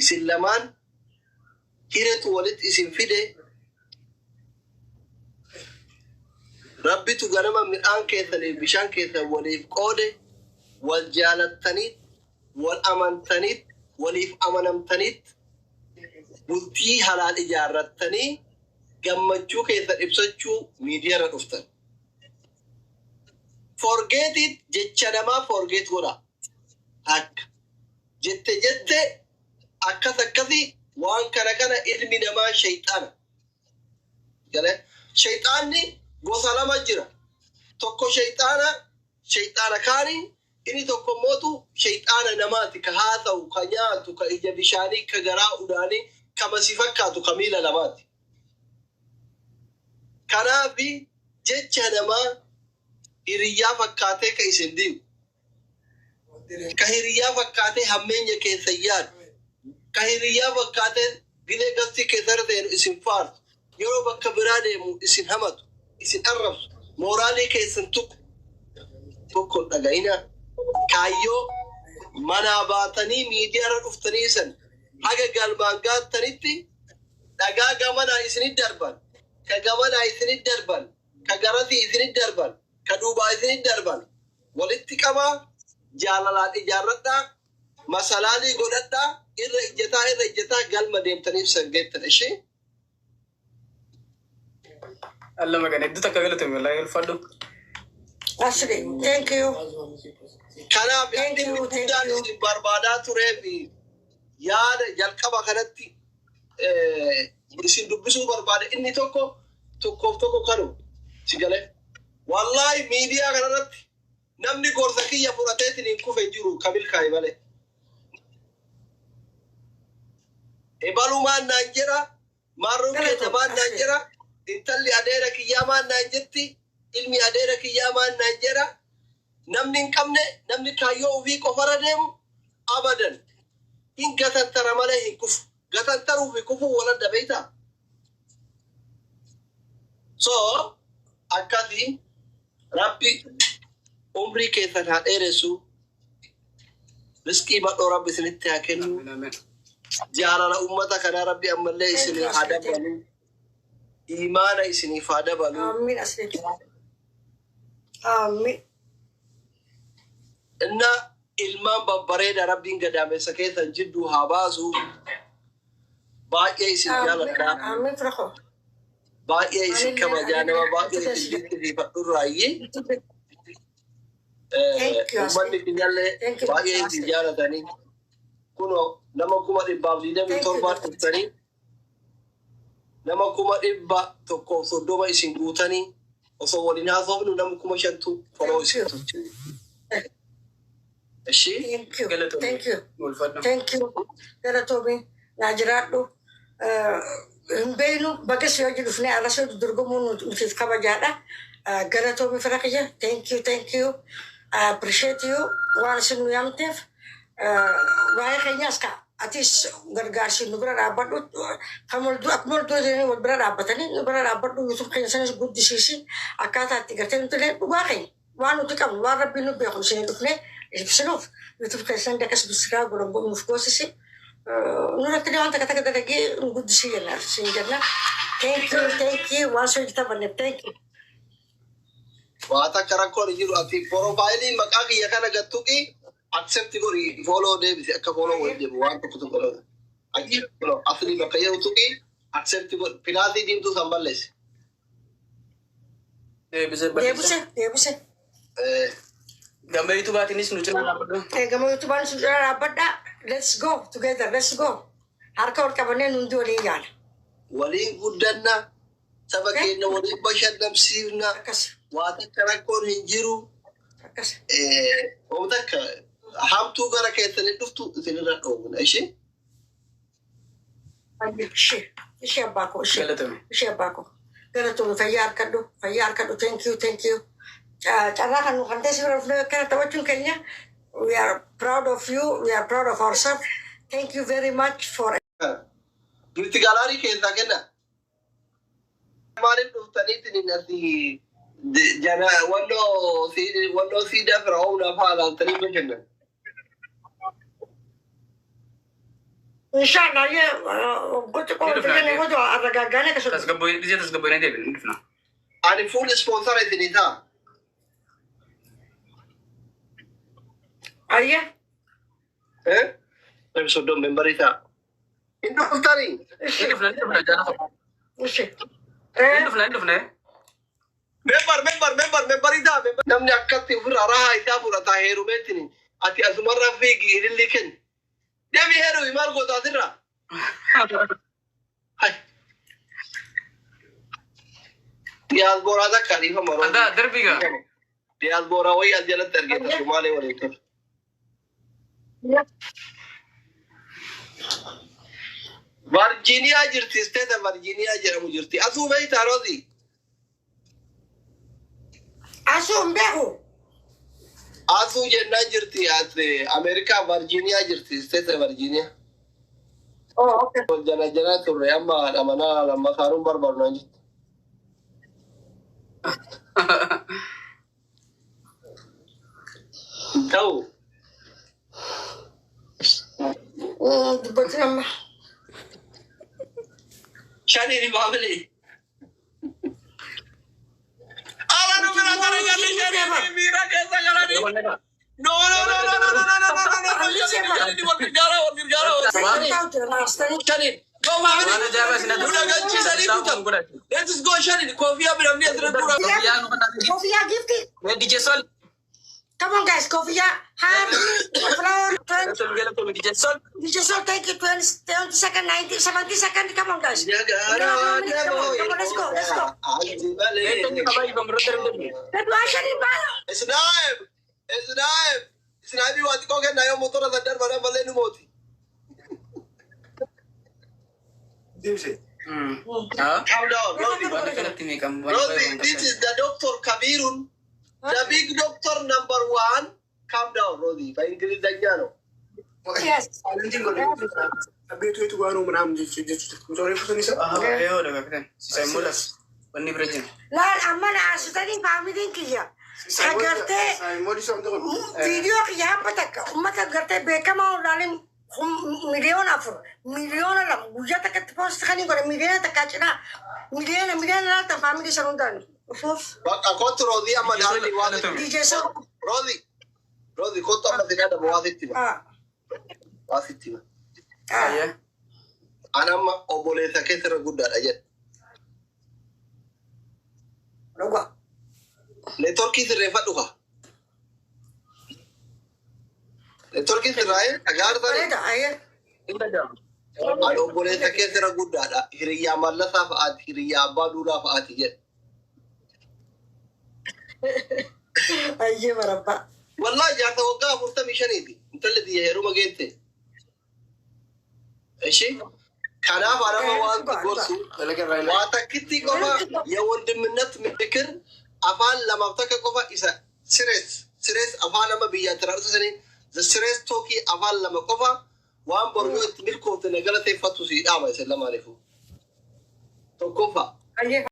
isin lamaan hiretu walit isin fide rabbitu ganama midhaan keessanii bishaan keessan waliif qoode wal jaalattaniit wal amantaniit waliif amanamtaniit bultii halaal ijaarrattanii gammachuu keessan ibsachuu miidiyaarra dhuftan. Forget it jecha namaa forget godha. Akka jette akkasii waan kana ilmi namaa shayxaana. Galee shayxaanni gosa lama jira. Tokko shayxaana kaani inni tokko mootu shayxaana namaati ka haasa'u ka nyaatu ka ija bishaanii ka garaa udhaanii ka masi fakkaatu ka miila namaati. Kanaafi jecha namaa hiriyaa fakkaatee ka isin diigu. Ka hiriyaa fakkaatee hammeenya keessa yaadu. Ka hiriyaa fakkaatee gilee gastii keessa seenu isin faarsu. Yeroo bakka biraa deemu isin hamatu. Isin arrabsu. Mooraalii keessan tokko dhaga'ina. Kaayyoo manaa baatanii miidiyaarra dhuftanii san haga galmaan gaattanitti dhagaa gamanaa isinit darban. Ka gamanaa isinit darban. Ka garasii isinit darban. Ka duubaa isinit darban. Walitti qabaa jaalalaan ijaarradhaa masalaalii godhadhaa irra ijjataa galma deemtaniif sangeettan ishee. Allah magan hedduu takka galatame wallahi ulfadhu. Asri, thank you. Kanaaf inni guddaan isin barbaadaa tureefi yaada jalqaba kanatti isin dubbisuu barbaade inni tokko kanu si galee. Wallahi miidiyaa kanarratti namni gorsa kiyya fudhateetiin hin kufe jiru kamil kaa'i malee. Ebalumaan naan jira, marruun keessa maan naan jira, intalli adeera kiyyaa maan naan jirti, ilmi adeera kiyyaa maan naan jira. Namni hin qabne, namni kaayyoo ofii qofara deemu abadan. Hin gatantara malee hin kufu. Gatantaruu fi kufuu wal adda beektaa? So, akkasii rabbi umrii keessan haa dheeressu. Riskii badhoo rabbi isinitti haa kennu. Jaalala ummata kanaa rabbi ammallee isinii haa dabalu. Imaana isiniif haa dabalu. Amin asli. Amin. Inna ilmaan babbareeda rabbiin gadaamessa keessan jidduu haa baasu. Baay'ee isin jaaladha. Amin firaho. Baay'ee isin kabajaa nama baay'ee isin dinqisiifadhurraayyee. Uummanni kinyaallee baay'ee isin jaalatanii. Kunoo nama 127 dhuftanii nama 130 isin guutanii osoo waliin haasofnu nama 5,000 foloo isin tolchanii. Thank you. Galatoomii naa jiraadhu. Hin beeknu bakka si hojii dhufnee alasoo durgomuu nuti kabajaadha. Galatoomii fira kiyya. Thank you. I appreciate you. Waan isin nu yaamteef. Waa'ee keenyaas atis gargaarsi nu bira dhaabbadhu. Akkuma wal bira dhaabbatanii nu bira dhaabbadhu yuutuub keenya sanis guddisiisi. Akkaataa itti gartee nuti illee dhugaa keenya. Waan nuti qabnu waan rabbiin nu beeku isin dhufnee ibsinuuf yuutuub keessan dakas bisiraa godhan nuuf goosisi. Nurratti waan takka dalagee nu guddisii jennaaf isin jenna. Thank you. Waan soo jitabanneef thank you. Waan takka rakkoon jiru ati porofaayilii maqaa kiyya kana gattuqi accept godhi follow deebisi akka follow wal deebu waan tokko godhata. Asli bakka yeroo tuqi accept godhi pilaasii diimtuu san balleessi. Deebise. Gama YouTubeatiinis nu cinaa dhaabbadhu. Gama YouTubeaanis nu cinaa dhaabbadha. Let's go together. Let's go. Harka wal qabannee nundi waliin yaala. Waliin guddanna saba keenya waliin bashannansiifna. Waa takka rakkoon hin jiru. Waan takka hamtuu gara keessanii dhuftu isinirra dhoofna ishee. Ishee abbaa koo. Ishee abbaa koo. Galatoomii fayyaa harkadhu. Thank you. Carraa kan nu kan teessee bira dhufnee akkana taphachuun keenya. We are proud of you. We are proud of ourselves. Thank you very much for. Nuti galaarii keessaa kenna. Maaliif dhuftaniitiin asii jana wannoo siidaa fira oomnaaf haalaaltanii bashannaan. Inshallah ye gochi ko dene gojo aragagane ka Tas gabboy dije tas gabboy na debin ndifna. Ani full sponsor itinita. Ayya. Tapi sudah member ita. Itu ustari. Ndifna jana ko. Ushi. Ndifna. Member ita. Namni akkatti ufirra raha ita fura ta heeru metini. Ati asumarra fiigi ililliken. Devi heeru imal goota atirra. Hai. Diaspora da khalifa maro. Ada darbiga. Diaspora wai aljana targeta Somali walitu. Virginia jirti state Virginia jedhamu jirti. Asuu beektaa Rozi? Asuu beeku. Asuu jennaa jirti as America Virginia jirti state Virginia. Oh, okay. Jana turre amma amana lamma kaarun barbaadu naan jirti. Ta'u. Dubbatin amma. Shani ni baabili. Ala no mera tara galli shani ni mira kaisa galani. No. Shani. Go baabili. Uda ganchi sani kuta. Let's go shani. Kofia bila mni adra dura. Kofia gifti. Me DJ Sol. Come on, guys. Kofia. Happy flower. DJ Sol. DJ Sol, thank you. 20 second, 90, 70 second. Come on, guys. Come on, let's go. Let's go. Let's go, Shani. Snipe wati ko ke nayo motor da dar bana bale nu moti. Calm down, Rosie, this is the Dr. Kabirun, the big doctor number 1. Calm down, Rosie. By English, Danyano. Yes. Laal amana asutani family kiya. Agarte video kiya patak ummata agarte bekama ulalim miliyon afur miliyon alam guja tak post khani gore miliyon takachna miliyon la ta family sarundan uf Akot Rosie amadali wadi. DJ so Rosie kota amadali wadi tiba. Wadi tiba. Ya. Anama obole sakesera gudda ajet. roga Network is refatu ka. Network is right. Agar tadi. ada ayah Ayo boleh sakit sera gudda da. Hiriya malla safaat hiriya badura faat jet. ayah marabba Wallahi jarta wagga furta mission idi. Intalle di heru magete. Eshi. Kana bara mawad gorsu. Wata kitti kofa ya wondiminat mikir afan lama taka kofa isa stress afan lama biya tararsa sani the stress toki afan lama kofa wan borgo milko te nagalate fatu si ama sallama alifu to kofa ayah